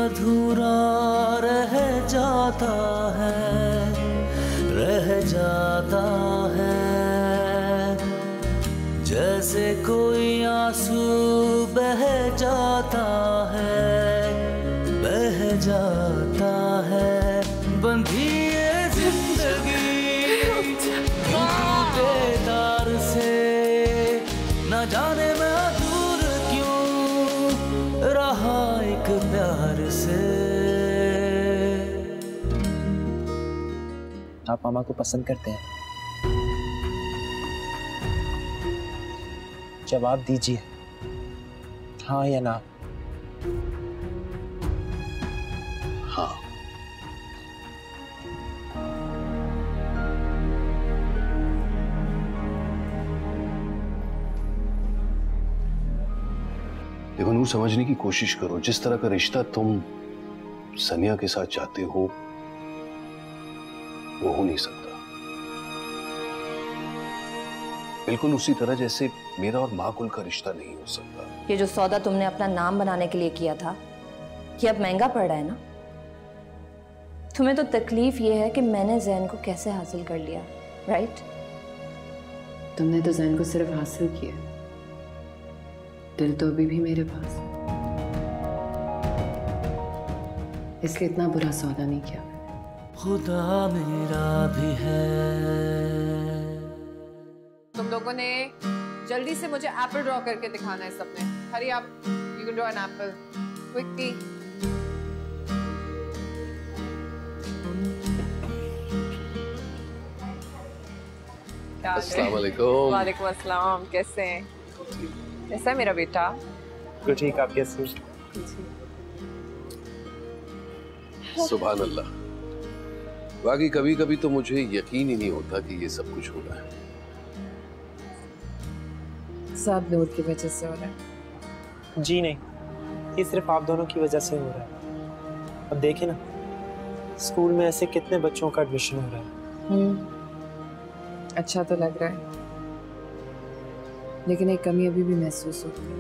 अधूरा रह जाता है, रह जाता है। जैसे कोई आंसू बह जाता है, बह जाता है। बंधी ये जिंदगी टूटे तार से, न जाने मैं दूर क्यों रहा एक प्यार से। आप मामा को पसंद करते हैं? जवाब दीजिए, हाँ या ना। हाँ। देखो नूर, समझने की कोशिश करो। जिस तरह का रिश्ता तुम सनिया के साथ चाहते हो वो हो नहीं सकता। बिल्कुल उसी तरह जैसे मेरा और माकुल का रिश्ता नहीं हो सकता। ये जो सौदा तुमने अपना नाम बनाने के लिए किया था, ये अब महंगा पड़ रहा है ना? तुम्हें तो तकलीफ ये है कि मैंने जैन को कैसे हासिल कर लिया, राइट? तुमने तो जैन को सिर्फ हासिल किया, दिल तो अभी भी मेरे पास है। इसलिए इतना बुरा सौदा नहीं किया। खुदा मेरा भी है। तुम लोगों ने जल्दी से मुझे एप्पल ड्रॉ करके दिखाना है सबने। हरी आप, you can draw an apple quickly. अस्सलाम वालेकुम। वालेकुम अस्सलाम। कैसे हैं? कैसा है मेरा बेटा? तो ठीक, आप कैसे? सुभान अल्लाह। बाकी कभी कभी तो मुझे यकीन ही नहीं होता कि ये सब कुछ हो रहा है। सब नूर की वजह से हो रहा है। जी नहीं, ये सिर्फ आप दोनों की वजह से हो रहा है। अब देखें ना, स्कूल में ऐसे कितने बच्चों का एडमिशन हो रहा है। अच्छा तो लग रहा है, लेकिन एक कमी अभी भी महसूस होती है।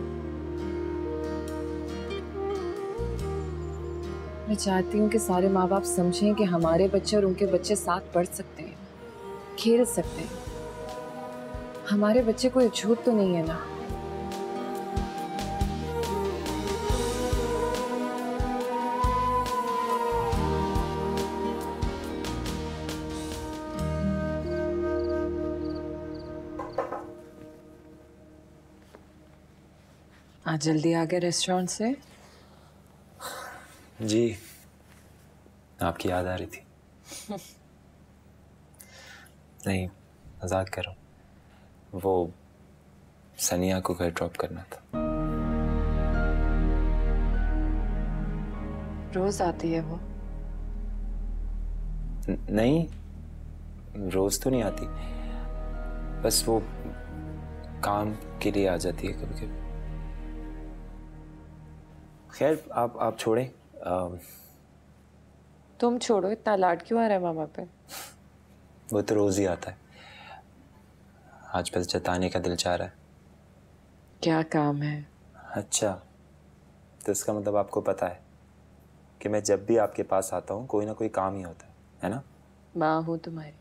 मैं चाहती हूँ कि सारे माँ बाप समझें कि हमारे बच्चे और उनके बच्चे साथ पढ़ सकते हैं, खेल सकते हैं। हमारे बच्चे कोई अछूत तो नहीं है ना। आज जल्दी आ गए रेस्टोरेंट से? जी, आपकी याद आ रही थी। नहीं, मजाक कर रहा हूँ। वो सनिया को घर ड्रॉप करना था। रोज आती है वो? नहीं, रोज तो नहीं आती, बस वो काम के लिए आ जाती है कभी कभी। खैर, आप छोड़ें। तुम छोड़ो, इतना लाड क्यों आ रहा है मामा पे? वो तो रोज ही आता है, आज बस जताने का दिल चाह रहा है। क्या काम है? अच्छा, तो इसका मतलब आपको पता है कि मैं जब भी आपके पास आता हूँ कोई ना कोई काम ही होता है ना? माँ हूँ तुम्हारी,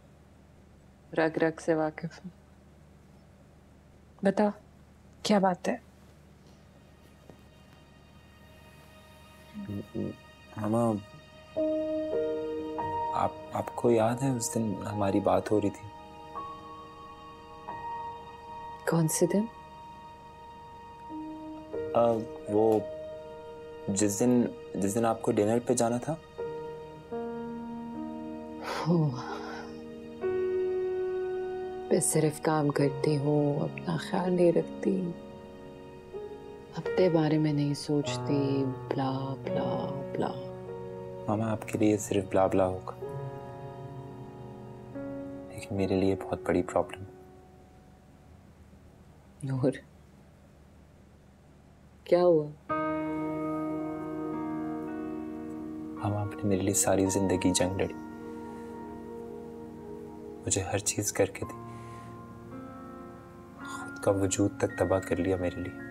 रग रग से वाकिफ हूँ। बताओ क्या बात है? मामा, आपको याद है उस दिन हमारी बात हो रही थी? कौन से दिन? वो जिस दिन आपको डिनर पे जाना था। मैं सिर्फ काम करती हूँ, अपना ख्याल नहीं रखती, अपने बारे में नहीं सोचती, ब्ला ब्ला ब्ला। मामा, आपके लिए सिर्फ ब्ला ब्ला होगा, लेकिन मेरे लिए बहुत बड़ी प्रॉब्लम। नूर, क्या हुआ? मामा, आपने मेरे लिए सारी जिंदगी जंग लड़ी, मुझे हर चीज करके दी, खुद का वजूद तक तबाह कर लिया मेरे लिए।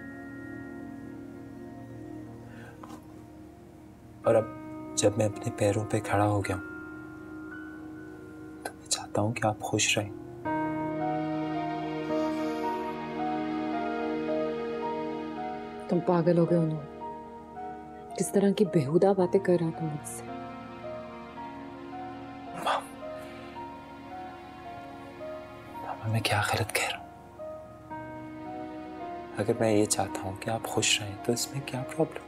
और अब जब मैं अपने पैरों पे खड़ा हो गया हूं तो मैं चाहता हूं कि आप खुश रहें। तुम पागल हो गए हो नूर। किस तरह की बेहुदा बातें कर रहा तुम मुझसे। मामा मैं क्या गलत कह रहा हूं? अगर मैं ये चाहता हूं कि आप खुश रहें तो इसमें क्या problem?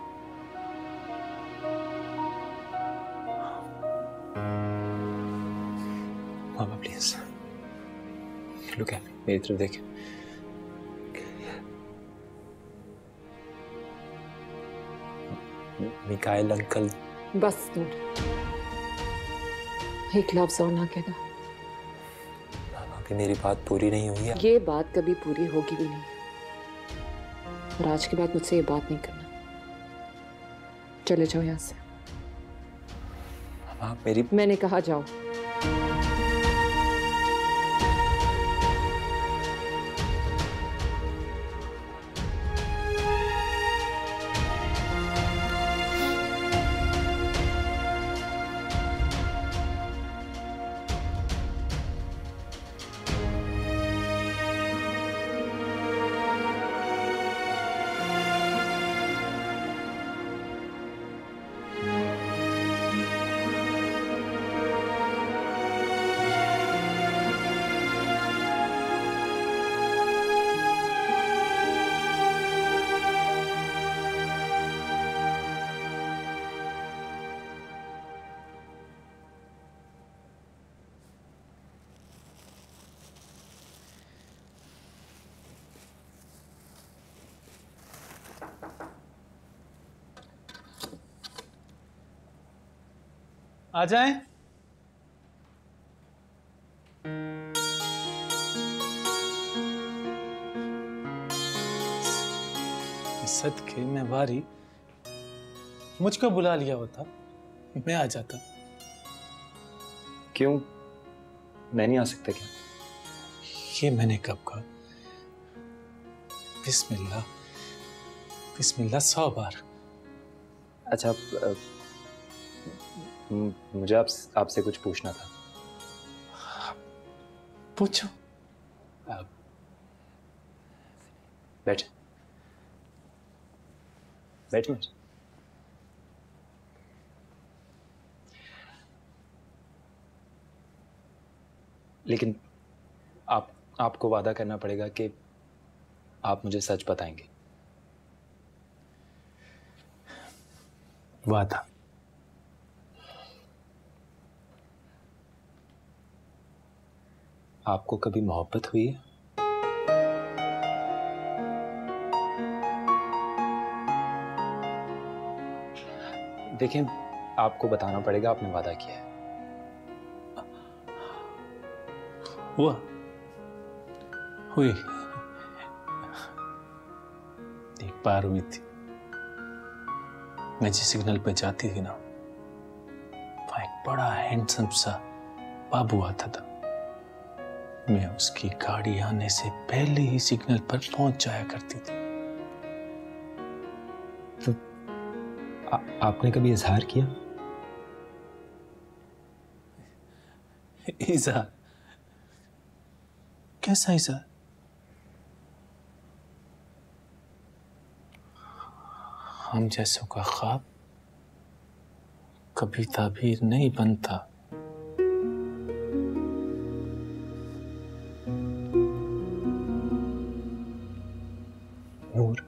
Mama please look at me, मेरी तरफ देखें। मिकाइल अंकल। बस नूर, एक लफ्ज और ना कहना। मामा अभी मेरी बात पूरी नहीं हुई है। ये बात कभी पूरी होगी भी नहीं, और आज के बाद मुझसे ये बात नहीं करना। चले जाओ यहाँ से। मामा मेरी, मैंने कहा जाओ। आ जाएं। सदके में बारी मुझको बुला लिया होता, मैं आ जाता। क्यों मैं नहीं आ सकता क्या? ये मैंने कब कहा? बिस्मिल्लाह बिस्मिल्लाह 100 बार। अच्छा मुझे आपसे कुछ पूछना था। पूछो। बैठ बैठ। लेकिन आपको वादा करना पड़ेगा कि आप मुझे सच बताएंगे। वादा। आपको कभी मोहब्बत हुई है? देखें आपको बताना पड़ेगा, आपने वादा किया है। हुआ हुई, एक बार हुई थी। मैं जिस सिग्नल पे जाती थी ना, वहां एक बड़ा हैंडसम सा बाबू आता था। मैं उसकी गाड़ी आने से पहले ही सिग्नल पर पहुंच जाया करती थी। तो आपने कभी इजहार किया? इजहार? कैसा इजहार? हम जैसों का ख्वाब कभी ताबीर नहीं बनता। नूर,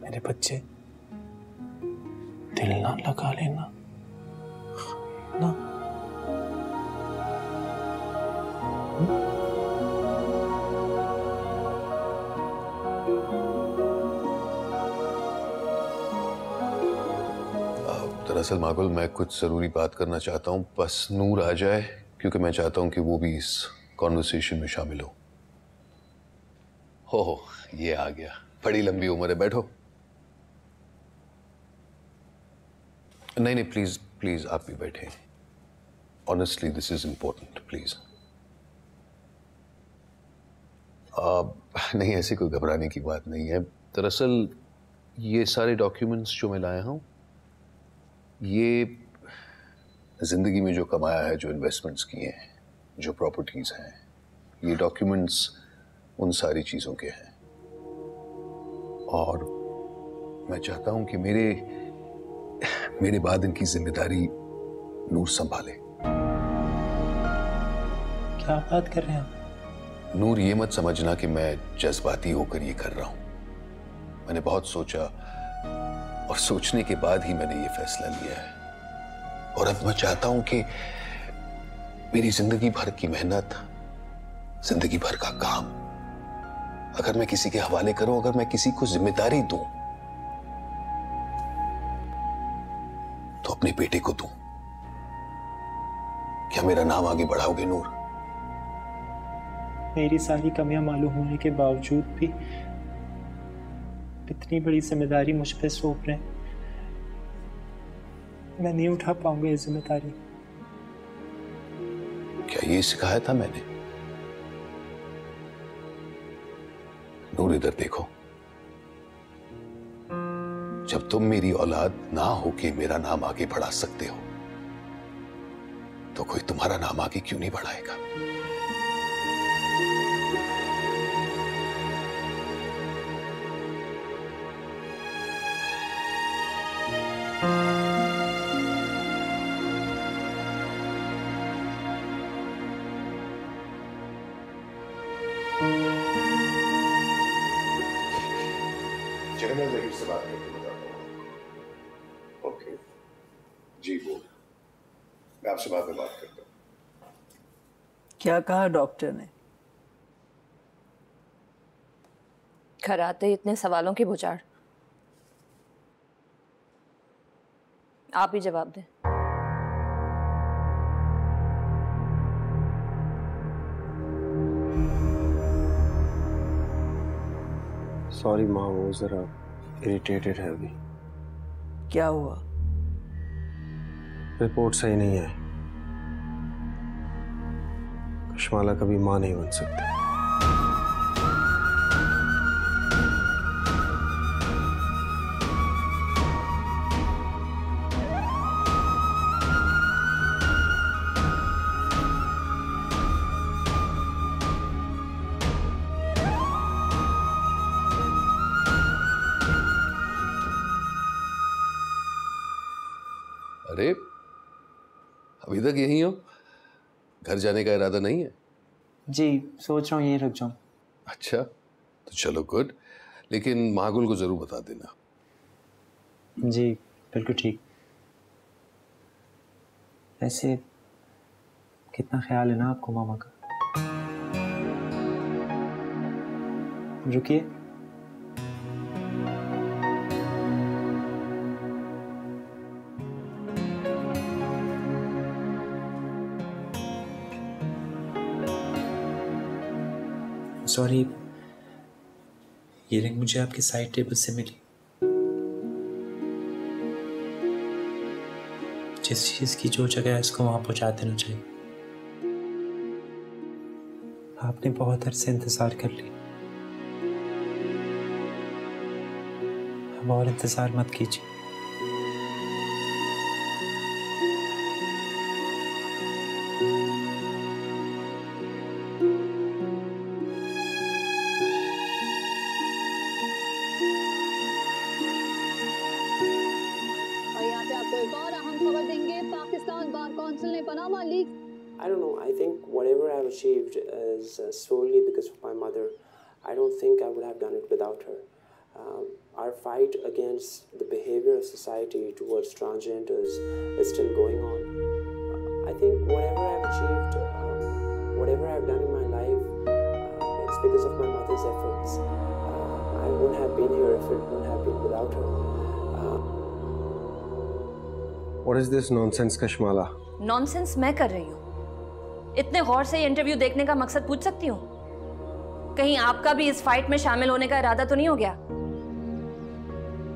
मेरे बच्चे, दिल ना लगा लेना ना। दरअसल माकुल मैं कुछ जरूरी बात करना चाहता हूँ, बस नूर आ जाए, क्योंकि मैं चाहता हूँ कि वो भी इस कॉन्वर्सेशन में शामिल हो। ये आ गया, बड़ी लंबी उम्र है, बैठो। नहीं प्लीज प्लीज आप भी बैठे। Honestly this is important, please. नहीं ऐसी कोई घबराने की बात नहीं है। दरअसल ये सारे डॉक्यूमेंट्स जो मैं लाया हूँ ये जिंदगी में जो कमाया है, जो इन्वेस्टमेंट्स किए हैं, जो प्रॉपर्टीज हैं, ये डॉक्यूमेंट्स उन सारी चीजों के हैं। और मैं चाहता हूं कि मेरे बाद इनकी जिम्मेदारी नूर संभाले। क्या बात कर रहे हैं आप? नूर, ये मत समझना कि मैं जज्बाती होकर ये कर रहा हूं। मैंने बहुत सोचा और सोचने के बाद ही मैंने ये फैसला लिया है। और अब मैं चाहता हूं कि मेरी जिंदगी भर की मेहनत, जिंदगी भर का काम अगर मैं किसी के हवाले करूं, अगर मैं किसी को जिम्मेदारी दूं, तो अपने बेटे को दूं। क्या मेरा नाम आगे बढ़ाओगे नूर? मेरी सारी कमियां मालूम होने के बावजूद भी इतनी बड़ी जिम्मेदारी मुझ पे सौंप रहे हैं। मैं नहीं उठा पाऊंगा ये जिम्मेदारी। क्या ये सिखाया था मैंने? नूर, इधर देखो। जब तुम मेरी औलाद ना होके मेरा नाम आगे बढ़ा सकते हो, तो कोई तुम्हारा नाम आगे क्यों नहीं बढ़ाएगा? चलो मैं ज़हीर से बात करके बताता हूँ। ओके जी, बोल। मैं आपसे बाद में बात करता हूँ। क्या कहा डॉक्टर ने? घर आते ही इतने सवालों की बुछाड़। आप ही जवाब दें। सॉरी माँ, वो जरा इरिटेटेड है अभी। क्या हुआ? रिपोर्ट सही नहीं है। कश्माला कभी माँ नहीं बन सकती। अरे, अभी तक यहीं हो? घर जाने का इरादा नहीं है? जी, सोच रहा हूँ यहीं रुक जाऊँ। अच्छा, तो चलो गुड। लेकिन मागुल को जरूर बता देना। जी बिल्कुल ठीक। ऐसे कितना ख्याल है ना आपको मामा का। रुकिए। सॉरी, ये रिंग मुझे आपके साइड टेबल से मिली। जिस चीज़ की जो जगह है उसको वहाँ पहुँचा देना चाहिए। आपने बहुत अरसे इंतज़ार कर ली, अब और इंतज़ार मत कीजिए। I don't know. I think whatever I've achieved is solely because of my mother. I don't think I would have done it without her. Our fight against the behavior of society towards transgenders is still going on. I think whatever I've achieved, whatever I've done in my life, it's because of my mother's efforts. I wouldn't have been here if it wouldn't have been without her. What is this nonsense, Kashmala? Nonsense मैं कर रही हूँ। इतने गौर से ये interview देखने का मकसद पूछ सकती हूँ? कहीं आपका भी इस फाइट में शामिल होने का इरादा तो नहीं हो गया?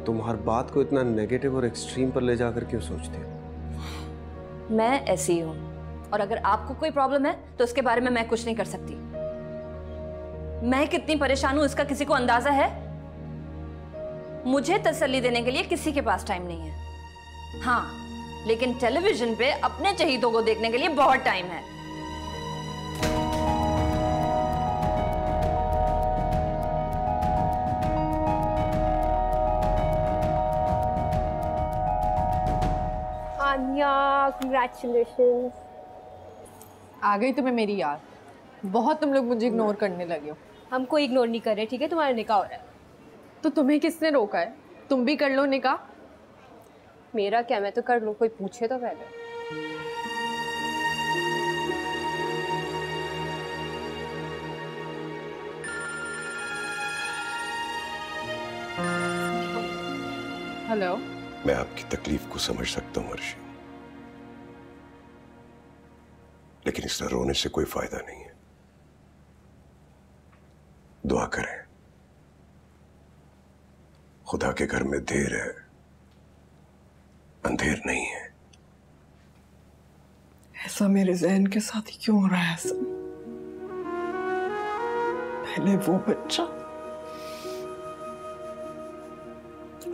तुम हर बात को इतना नेगेटिव और एक्सट्रीम पर ले जाकर क्यों सोचती हो? मैं ऐसी हूँ, और अगर आपको कोई प्रॉब्लम है तो उसके बारे में मैं कुछ नहीं कर सकती। मैं कितनी परेशान हूँ इसका किसी को अंदाजा है? मुझे तसल्ली देने के लिए किसी के पास टाइम नहीं है। हाँ, लेकिन टेलीविजन पे अपने चहीतों को देखने के लिए बहुत टाइम है। आन्या, congratulations। आ गई तुम्हें मेरी याद। बहुत तुम लोग मुझे इग्नोर करने लगे हो। हम कोई इग्नोर नहीं कर रहे, ठीक है? तुम्हारा निकाह हो रहा है। तो तुम्हें किसने रोका है? तुम भी कर लो निकाह। मेरा क्या, मैं तो कर लूँ, कोई पूछे तो पहले। हेलो। मैं आपकी तकलीफ को समझ सकता हूँ अर्शी, लेकिन इस तरह रोने से कोई फायदा नहीं है। दुआ करें, खुदा के घर में देर है, अंधेर नहीं है। ऐसा मेरे ज़हन के साथ ही क्यों हो रहा है सब? पहले वो बच्चा,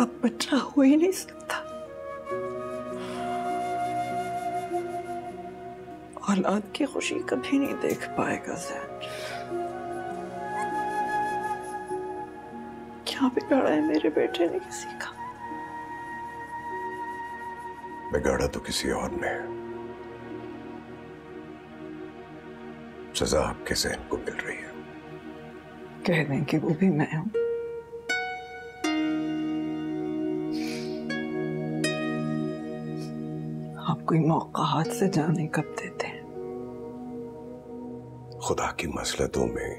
अब बच्चा हो ही नहीं सकता। औलाद की खुशी कभी नहीं देख पाएगा ज़हन। क्या बिगाड़ा है मेरे बेटे ने किसी का? बिगाड़ा तो किसी और ने है। सजा आपके ज़हन को मिल रही है। कह दें कि वो भी मैं हूं। आप कोई मौका हाथ से जाने कब देते हैं? खुदा की मसलहतों में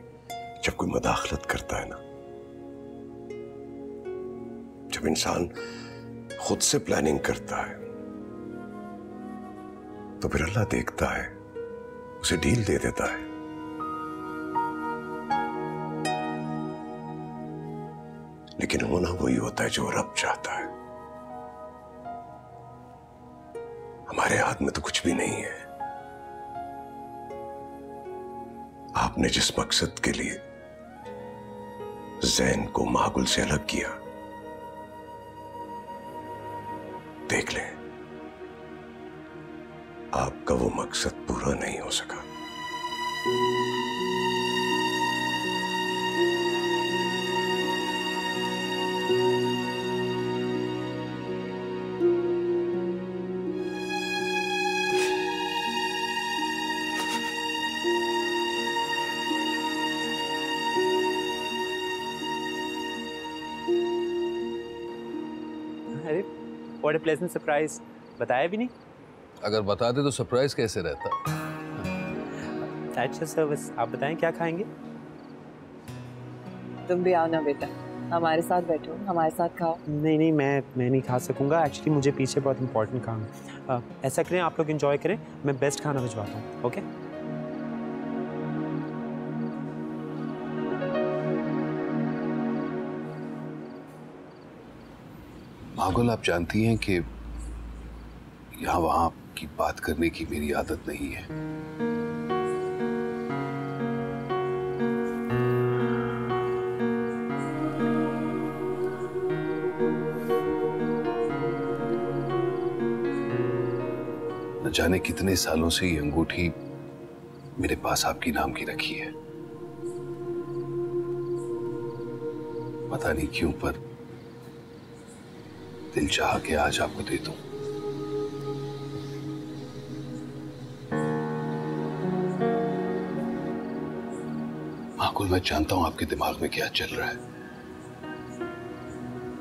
जब कोई मदाखलत करता है ना, जब इंसान खुद से प्लानिंग करता है, तो फिर अल्लाह देखता है, उसे डील दे देता है। लेकिन होना वही होता है जो रब चाहता है। हमारे हाथ में तो कुछ भी नहीं है। आपने जिस मकसद के लिए ज़ैन को मागुल से अलग किया, देख लें, आपका वो मकसद पूरा नहीं हो सका। अरे व्हाट अ प्लेजेंट सरप्राइज, बताया भी नहीं। अगर बताते तो सरप्राइज कैसे रहता। अच्छा सर्विस, आप बताएं क्या खाएंगे? तुम भी आओ ना बेटा, हमारे साथ बैठो, हमारे साथ खाओ। नहीं, मैं नहीं खा सकूंगा। एक्चुअली मुझे पीछे बहुत इंपॉर्टेंट काम है। ऐसा करें, आप लोग एंजॉय करें, मैं बेस्ट खाना भिजवाता हूँ। ओके? मागुल, आप जानती हैं कि यहाँ वहाँ की बात करने की मेरी आदत नहीं है। न जाने कितने सालों से ये अंगूठी मेरे पास आपकी नाम की रखी है। पता नहीं क्यों, पर दिल चाहा कि आज आपको दे दूं। माकुल, मैं जानता हूं आपके दिमाग में क्या चल रहा है,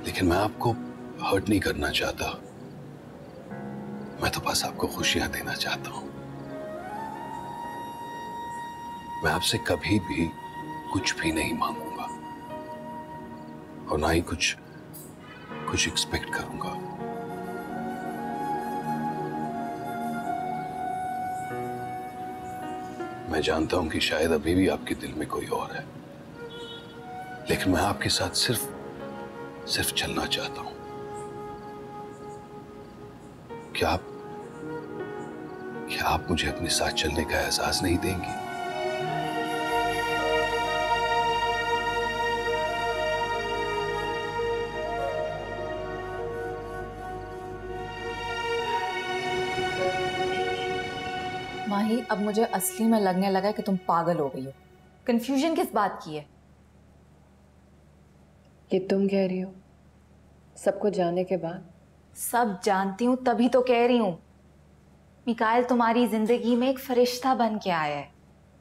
लेकिन मैं आपको हर्ट नहीं करना चाहता। मैं तो बस आपको खुशियां देना चाहता हूं। मैं आपसे कभी भी कुछ भी नहीं मांगूंगा और ना ही कुछ एक्सपेक्ट करूंगा। मैं जानता हूं कि शायद अभी भी आपके दिल में कोई और है, लेकिन मैं आपके साथ सिर्फ चलना चाहता हूं। क्या आप मुझे अपने साथ चलने का एहसास नहीं देंगी? माही, अब मुझे असली में लगने लगा है कि तुम पागल हो गई हो। कंफ्यूजन किस बात की है? ये तुम कह रही हो सबको जानने के बाद? सब जानती हूँ तभी तो कह रही हूँ। मिकाइल तुम्हारी जिंदगी में एक फरिश्ता बन के आया है।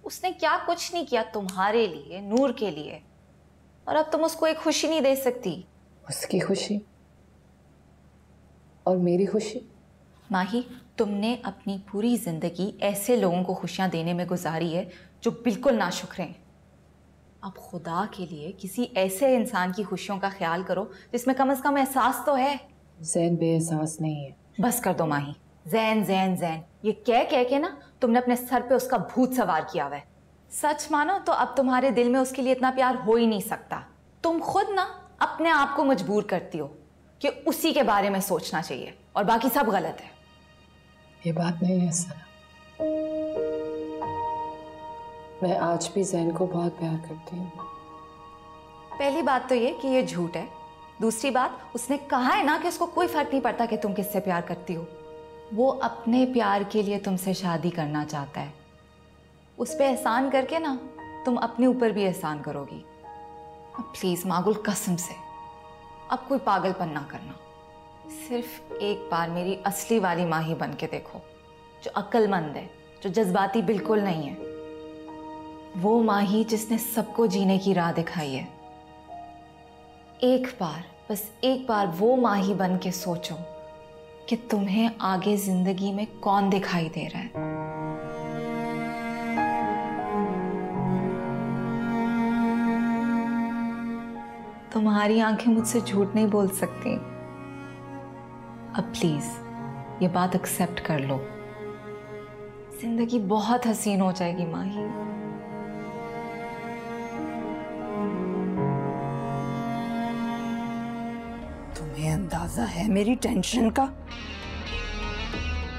उसने क्या कुछ नहीं किया तुम्हारे लिए, नूर के लिए, और अब तुम उसको एक खुशी नहीं दे सकती। उसकी खुशी और मेरी खुशी? माही, तुमने अपनी पूरी जिंदगी ऐसे लोगों को खुशियां देने में गुजारी है जो बिल्कुल नाशुक्र हैं। अब खुदा के लिए किसी ऐसे इंसान की खुशियों का ख्याल करो जिसमें कम से कम एहसास तो है। जैन बेएहसास नहीं है। बस कर दो माही। जैन जैन जैन ये कह के ना तुमने अपने सर पे उसका भूत सवार किया हुआ है। सच मानो तो अब तुम्हारे दिल में उसके लिए इतना प्यार हो ही नहीं सकता। तुम खुद ना अपने आप को मजबूर करती हो कि उसी के बारे में सोचना चाहिए और बाकी सब गलत है। ये बात नहीं है सना। मैं आज भी जैन को बहुत प्यार करती हूँ। पहली बात तो ये कि ये झूठ है। दूसरी बात, उसने कहा है ना कि उसको कोई फर्क नहीं पड़ता कि तुम किससे प्यार करती हो। वो अपने प्यार के लिए तुमसे शादी करना चाहता है। उस पे एहसान करके ना तुम अपने ऊपर भी एहसान करोगी। अब प्लीज मागुल, कसम से अब कोई पागलपन ना करना। सिर्फ एक बार मेरी असली वाली माही बन के देखो, जो अक्लमंद है, जो जज्बाती बिल्कुल नहीं है। वो माही जिसने सबको जीने की राह दिखाई है। एक बार, बस एक बार वो माही बन के सोचो कि तुम्हें आगे जिंदगी में कौन दिखाई दे रहा है। तुम्हारी आंखें मुझसे झूठ नहीं बोल सकती। अब प्लीज ये बात एक्सेप्ट कर लो। जिंदगी बहुत हसीन हो जाएगी माही। तुम्हें अंदाजा है मेरी टेंशन का?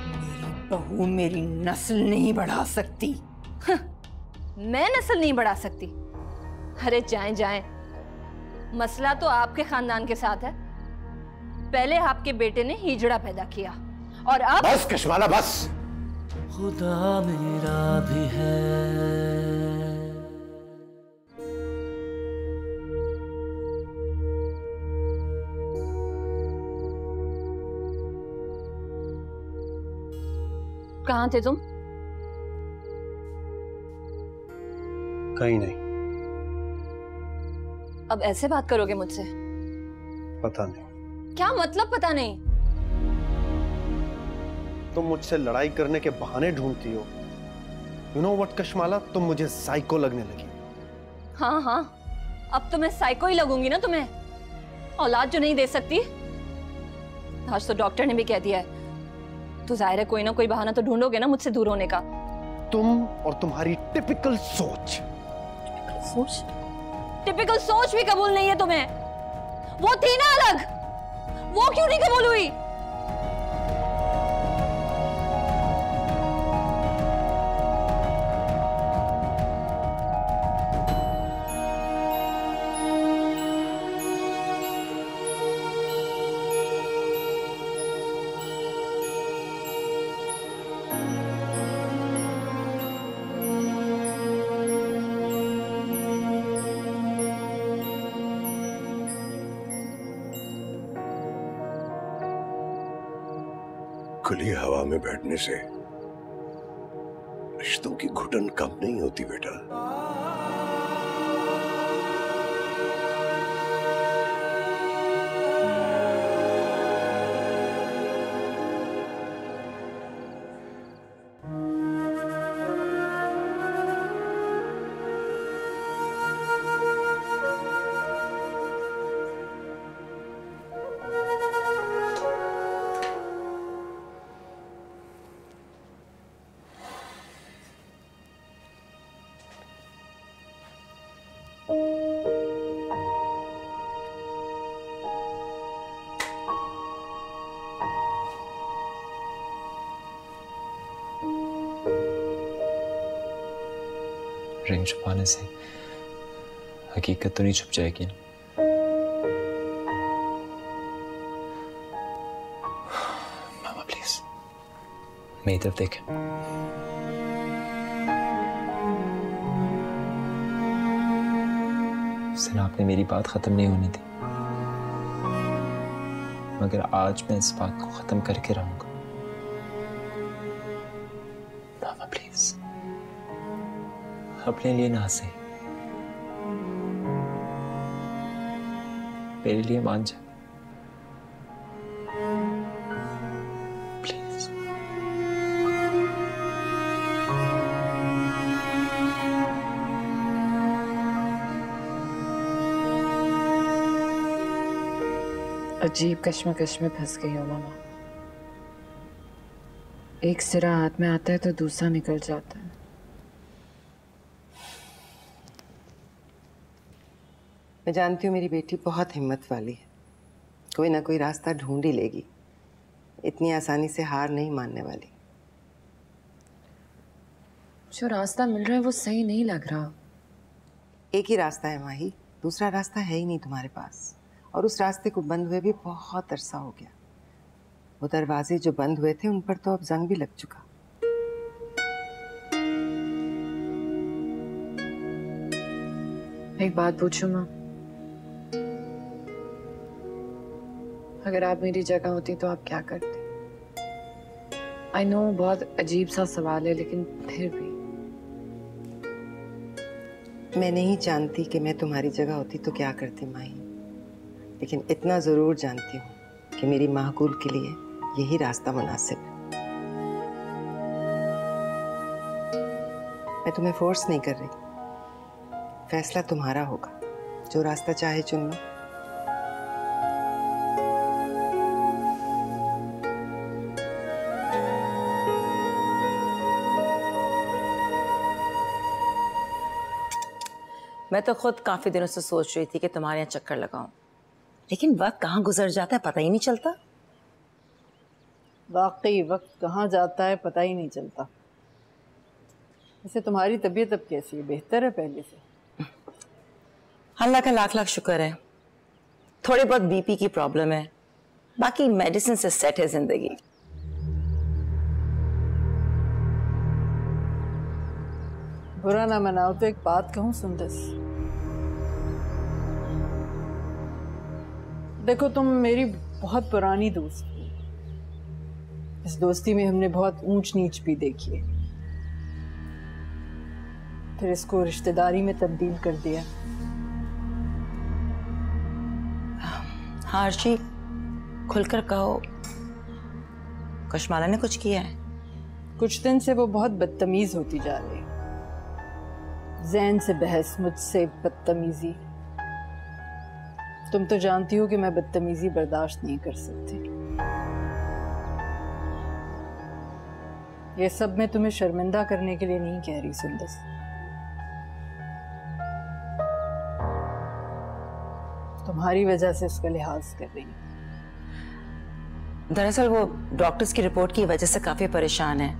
मेरी बहू मेरी नस्ल नहीं बढ़ा सकती। मैं नस्ल नहीं बढ़ा सकती? अरे जाएं जाएं, मसला तो आपके खानदान के साथ है। पहले आपके बेटे ने हिजड़ा पैदा किया और अब बस कशमाला बस। खुदा मेरा भी है। कहाँ थे तुम? कहीं नहीं। अब ऐसे बात करोगे मुझसे? पता नहीं। क्या मतलब पता नहीं? तुम मुझसे लड़ाई करने के बहाने ढूंढती हो। यू नो व्हाट कशमाला, तुम मुझे साइको लगने लगी। हाँ हाँ, अब तो मैं साइको ही लगूंगी ना तुम्हें। औलाद जो नहीं दे सकती। आज तो डॉक्टर ने भी कह दिया है। तो जाहिर है कोई ना कोई बहाना तो ढूंढोगे ना मुझसे दूर होने का। तुम और तुम्हारी टिपिकल सोच। सोच? टिपिकल सोच भी कबूल नहीं है तुम्हें। वो थी ना अलग, वो क्यों नहीं कबूल हुई? खुली हवा में बैठने से रिश्तों की घुटन कम नहीं होती बेटा। रिंग छुपाने से हकीकत तो नहीं छुप जाएगी ना? मामा प्लीज मेरी तरफ देखें। उस दिन आपने मेरी बात खत्म नहीं होने दी, मगर आज मैं इस बात को खत्म करके रहूंगा। बाबा प्लीज अपने लिए ना हंसे, मेरे लिए मान जा प्लीज। अजीब कश्मकश में फंस गई हो मामा। एक सिरा हाथ में आता है तो दूसरा निकल जाता है। मैं जानती हूँ मेरी बेटी बहुत हिम्मत वाली है, कोई ना कोई रास्ता ढूंढ ही लेगी, इतनी आसानी से हार नहीं मानने वाली। जो रास्ता मिल रहा है वो सही नहीं लग रहा। एक ही रास्ता है माही, दूसरा रास्ता है ही नहीं तुम्हारे पास, और उस रास्ते को बंद हुए भी बहुत अरसा हो गया। वो दरवाजे जो बंद हुए थे उन पर तो अब जंग भी लग चुका। एक बात पूछूं माँ, अगर आप मेरी जगह होती तो आप क्या करते? आई नो बहुत अजीब सा सवाल है, लेकिन फिर भी। मैं नहीं जानती कि मैं तुम्हारी जगह होती तो क्या करती माही, लेकिन इतना जरूर जानती हूँ कि मेरी माहकूल के लिए यही रास्ता मुनासिब है। मैं तुम्हें फोर्स नहीं कर रही, फैसला तुम्हारा होगा, जो रास्ता चाहे चुन लो। मैं तो खुद काफी दिनों से सोच रही थी कि तुम्हारे यहाँ चक्कर लगाऊं, लेकिन वक्त कहाँ गुजर जाता है पता ही नहीं चलता। वाकई वक्त कहाँ जाता है पता ही नहीं चलता। वैसे तुम्हारी तबीयत अब कैसी है? बेहतर है पहले से? अल्लाह का लाख लाख शुक्र है। थोड़ी बहुत बीपी की प्रॉब्लम है, बाकी मेडिसिन से सेट है जिंदगी। बुरा ना मनाओ तो एक बात कहूँ सुंदस, देखो तुम मेरी बहुत पुरानी दोस्त हो। इस दोस्ती में हमने बहुत ऊंच नीच भी देखी है, फिर इसको रिश्तेदारी में तब्दील कर दिया। हाँ अर्शी, खुलकर कहो, कशमाला ने कुछ किया है? कुछ दिन से वो बहुत बदतमीज होती जा रही है। जैन से बहस, मुझसे बदतमीजी। तुम तो जानती हो कि मैं बदतमीजी बर्दाश्त नहीं कर सकती। ये सब मैं तुम्हें शर्मिंदा करने के लिए नहीं कह रही सुंदस, तुम्हारी वजह से उसका लिहाज कर रही हूँ। दरअसल वो डॉक्टर्स की रिपोर्ट की वजह से काफी परेशान है।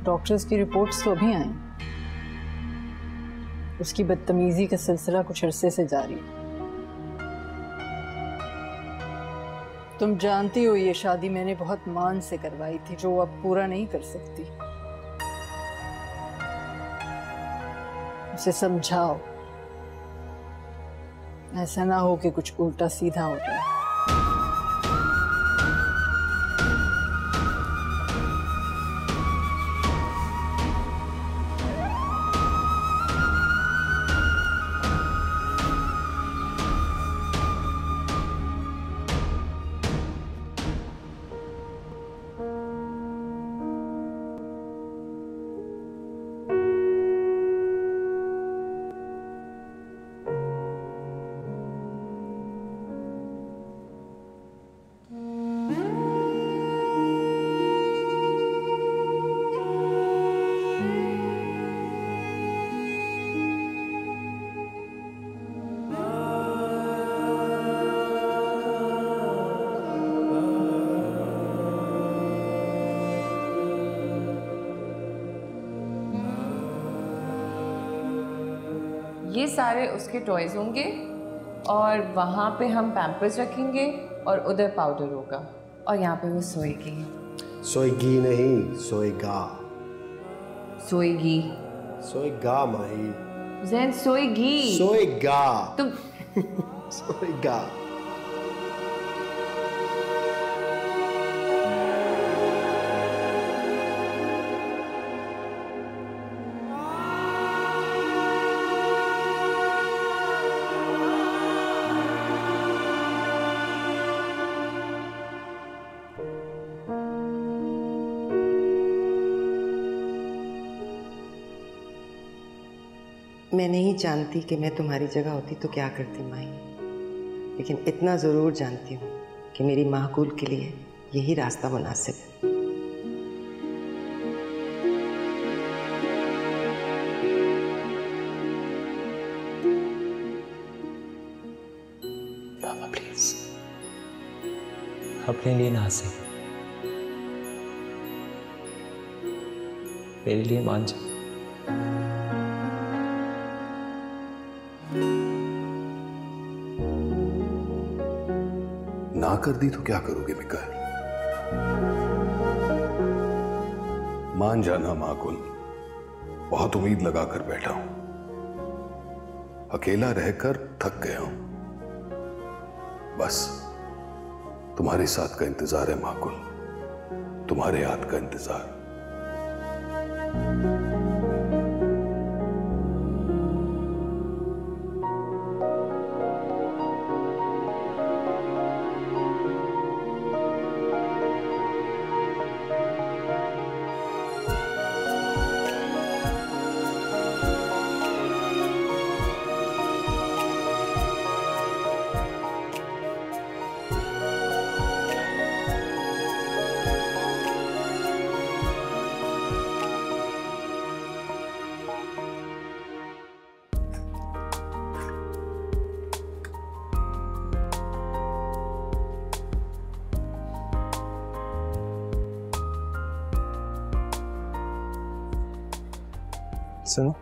डॉक्टर्स की रिपोर्ट्स तो अभी आई, उसकी बदतमीजी का सिलसिला कुछ अरसे से जारी है। तुम जानती हो ये शादी मैंने बहुत मान से करवाई थी, जो अब पूरा नहीं कर सकती। उसे समझाओ, ऐसा ना हो कि कुछ उल्टा सीधा हो जाए। ये सारे उसके टॉयज होंगे और वहाँ पे हम पैम्पर्स रखेंगे और उधर पाउडर होगा और यहाँ पे वो सोएगी। सोएगी नहीं, सोएगा। सोएगी। सोएगा माही। जैन सोएगी। सोएगा। तुम सोएगा। मैं नहीं जानती कि मैं तुम्हारी जगह होती तो क्या करती माही, लेकिन इतना ज़रूर जानती हूँ कि मेरी माहकुल के लिए यही रास्ता मुनासिब है। बाबा प्लीज अपने लिए ना से, मेरे लिए मान जाओ। ना कर दी तो क्या करोगे मिका? मान जाना माकुल, बहुत उम्मीद लगाकर बैठा हूं, अकेला रहकर थक गया हूं। बस तुम्हारे साथ का इंतजार है माकुल, तुम्हारे हाथ का इंतजार। सुनो,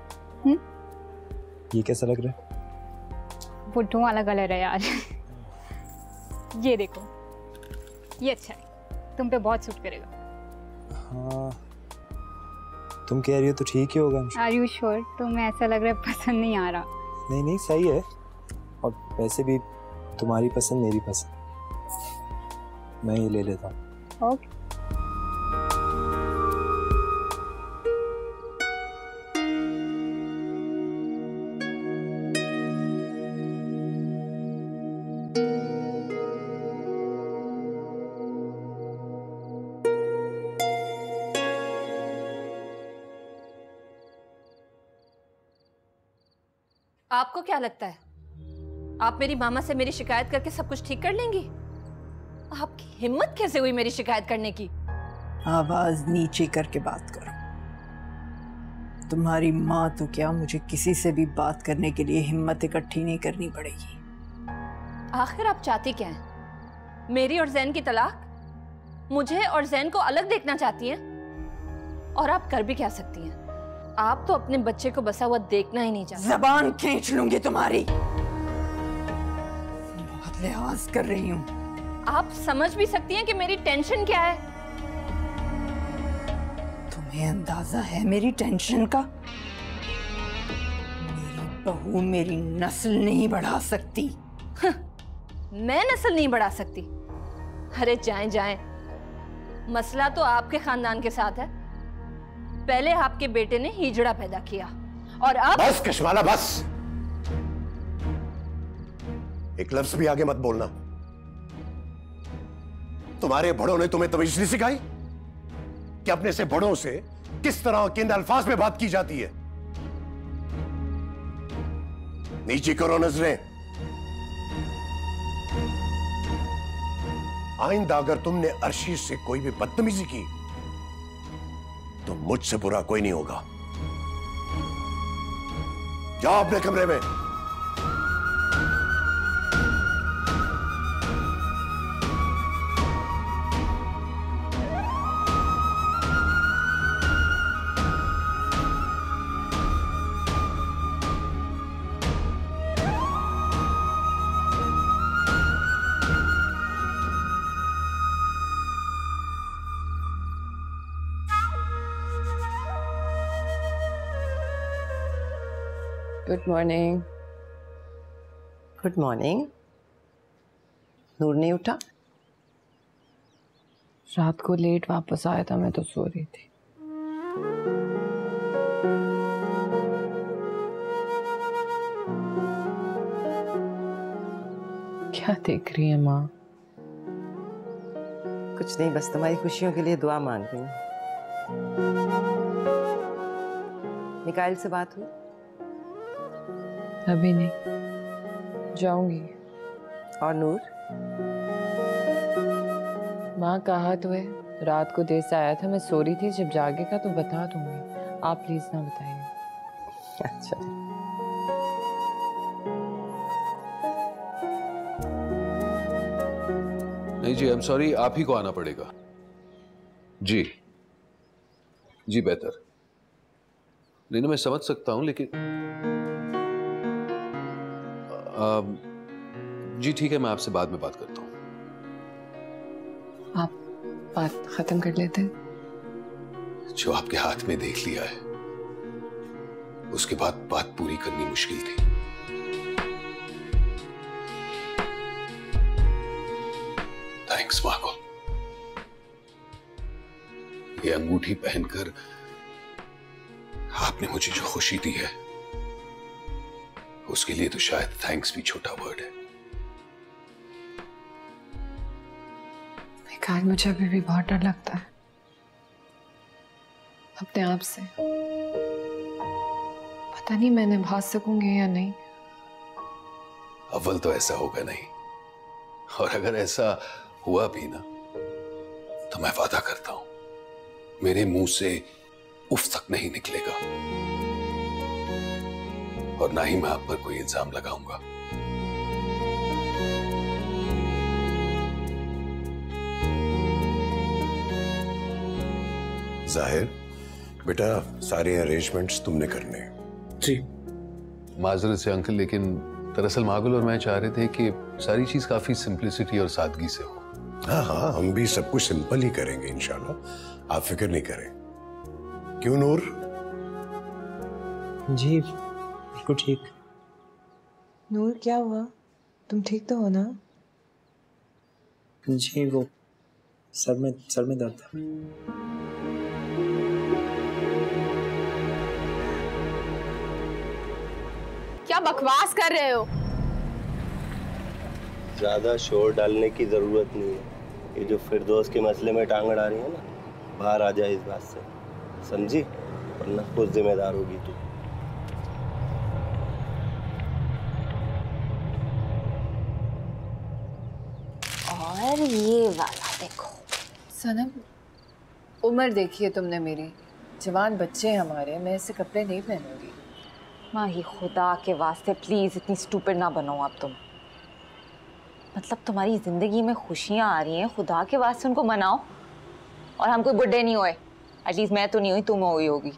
ये कैसा लग रहा है? बुड्ढों वाला कलर है यार। ये देखो, ये अच्छा है, तुम पे बहुत सूट करेगा। हाँ, तुम कह रही हो तो ठीक ही होगा। Are you sure? तुम्हें ऐसा लग रहा है पसंद नहीं आ रहा? नहीं नहीं, सही है। और वैसे भी तुम्हारी पसंद मेरी पसंद, मैं ये ले लेता हूँ। ओके। आपको क्या लगता है आप मेरी मामा से मेरी शिकायत करके सब कुछ ठीक कर लेंगी? आपकी हिम्मत कैसे हुई मेरी शिकायत करने की? आवाज नीचे करके बात करो। तुम्हारी माँ तो क्या, मुझे किसी से भी बात करने के लिए हिम्मत इकट्ठी नहीं करनी पड़ेगी। आखिर आप चाहती क्या हैं? मेरी और जैन की तलाक? मुझे और जैन को अलग देखना चाहती हैं? और आप कर भी क्या सकती हैं? आप तो अपने बच्चे को बसा हुआ देखना ही नहीं चाहती। जबान खींच लूंगी तुम्हारी। बहुत लिहाज कर रही हूँ। आप समझ भी सकती हैं कि मेरी टेंशन क्या है? तुम्हें अंदाजा है मेरी टेंशन का? मेरी बहू मेरी नस्ल नहीं बढ़ा सकती। मैं नस्ल नहीं बढ़ा सकती? अरे जाएं जाएं, मसला तो आपके खानदान के साथ है। पहले आपके बेटे ने हिजड़ा पैदा किया और अब बस कशमाला बस, एक लफ्ज भी आगे मत बोलना। तुम्हारे बड़ों ने तुम्हें तमीज नहीं सिखाई कि अपने से बड़ों से किस तरह किन अल्फाज में बात की जाती है? नीचे करो नजरें। आइंदा अगर तुमने अर्शी से कोई भी बदतमीजी की तो मुझसे बुरा कोई नहीं होगा। जाओ अपने कमरे में। Good morning. Good morning. Noor नहीं उठा? रात को लेट वापस आया था, मैं तो सो रही थी। क्या देख रही है माँ? कुछ नहीं, बस तुम्हारी खुशियों के लिए दुआ मांग रही हूँ। निकाइल से बात हुई? अभी नहीं, जाऊंगी। और नूर? माँ कहा तो है, रात को देर से आया था, मैं सो रही थी, जब जागेगा तो बता दूंगी। आप प्लीज ना बताइए। अच्छा। नहीं जी, आई एम सॉरी, आप ही को आना पड़ेगा। जी जी, बेहतर। नहीं, मैं समझ सकता हूं, लेकिन जी ठीक है, मैं आपसे बाद में बात करता हूं। आप बात खत्म कर लेते हैं? जो आपके हाथ में देख लिया है, उसके बाद बात पूरी करनी मुश्किल थी। थैंक्स माको। ये अंगूठी पहनकर आपने मुझे जो खुशी दी है, उसके लिए तो शायद थैंक्स भी छोटा वर्ड है। निकाल, मुझे अभी भी बहुत डर लगता है अपने आप से। पता नहीं मैं निभा सकूंगी या नहीं। अव्वल तो ऐसा होगा नहीं, और अगर ऐसा हुआ भी ना, तो मैं वादा करता हूं मेरे मुंह से उफ तक नहीं निकलेगा, और ना ही मैं आप पर कोई इल्जाम लगाऊंगा। जाहिर, बेटा सारे अरेंजमेंट्स तुमने करने हैं। जी। माजरत से अंकल, लेकिन दरअसल मागुल और मैं चाह रहे थे कि सारी चीज काफी सिंपलिसिटी और सादगी से हो। हाँ हाँ, हम भी सब कुछ सिंपल ही करेंगे इंशाल्लाह, आप फिक्र नहीं करें। क्यों नूर? जी बिल्कुल ठीक। नूर क्या हुआ? तुम ठीक तो हो ना? जी वो सर में दर्द था। क्या बकवास कर रहे हो? ज्यादा शोर डालने की जरूरत नहीं है। ये जो फिरदौस के मसले में टांग अड़ा रही है ना, बाहर आ जाए इस बात से, समझी? वरना खुद जिम्मेदार होगी तू। और ये वाला देखो। सनम, उम्र देखी है तुमने मेरी, जवान बच्चे हैं हमारे, मैं ऐसे कपड़े नहीं पहनूंगी। माही, खुदा के वास्ते प्लीज इतनी स्टूपिड ना बनो अब तुम। मतलब तुम्हारी जिंदगी में खुशियां आ रही हैं, खुदा के वास्ते उनको मनाओ। और हम कोई बुढ़े नहीं हुए, एटलीस्ट मैं तो नहीं हुई, तुम हुई होगी।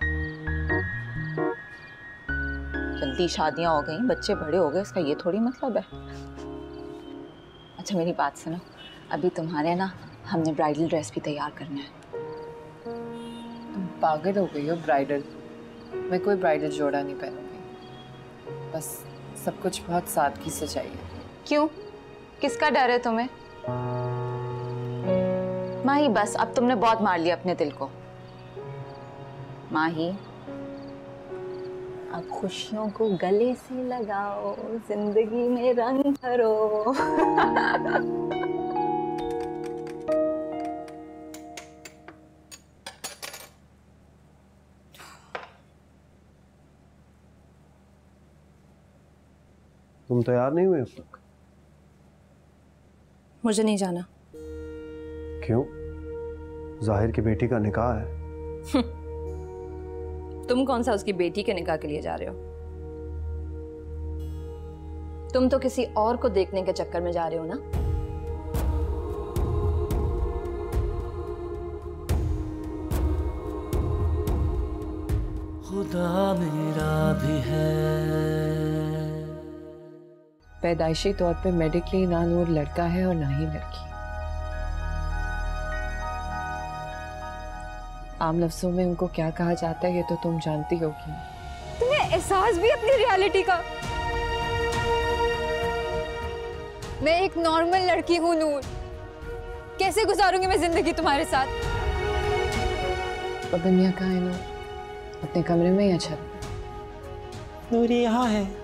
जल्दी शादियां हो गई, बच्चे बड़े हो गए, इसका ये थोड़ी मतलब है। अच्छा मेरी बात सुनो, अभी तुम्हारे ना हमने ब्राइडल ड्रेस भी तैयार करना है। तुम पागल हो गई हो? ब्राइडल? मैं कोई ब्राइडल जोड़ा नहीं पहनूंगी, बस सब कुछ बहुत सादगी से चाहिए। क्यों? किसका डर है तुम्हें? माही बस, अब तुमने बहुत मार लिया अपने दिल को। माही, अब खुशियों को गले से लगाओ, जिंदगी में रंग भरो। तुम तैयार नहीं हुए अब तक? मुझे नहीं जाना। क्यों? जाहिर की बेटी का निकाह है। तुम कौन सा उसकी बेटी के निकाह के लिए जा रहे हो? तुम तो किसी और को देखने के चक्कर में जा रहे हो ना। खुदा मेरा भी है। पैदाइशी तौर पे मेडिकली ना नूर लड़का है और ना ही लड़की। आम लफ्जों में उनको क्या कहा जाता है ये तो तुम जानती होगी। तुम्हें एहसास भी अपनी रियलिटी का। मैं एक नॉर्मल लड़की हूँ नूर, कैसे गुजारूंगी मैं जिंदगी तुम्हारे साथ? अब दुनिया कहाँ है नूर? अपने कमरे में या छत? नूर यहाँ है।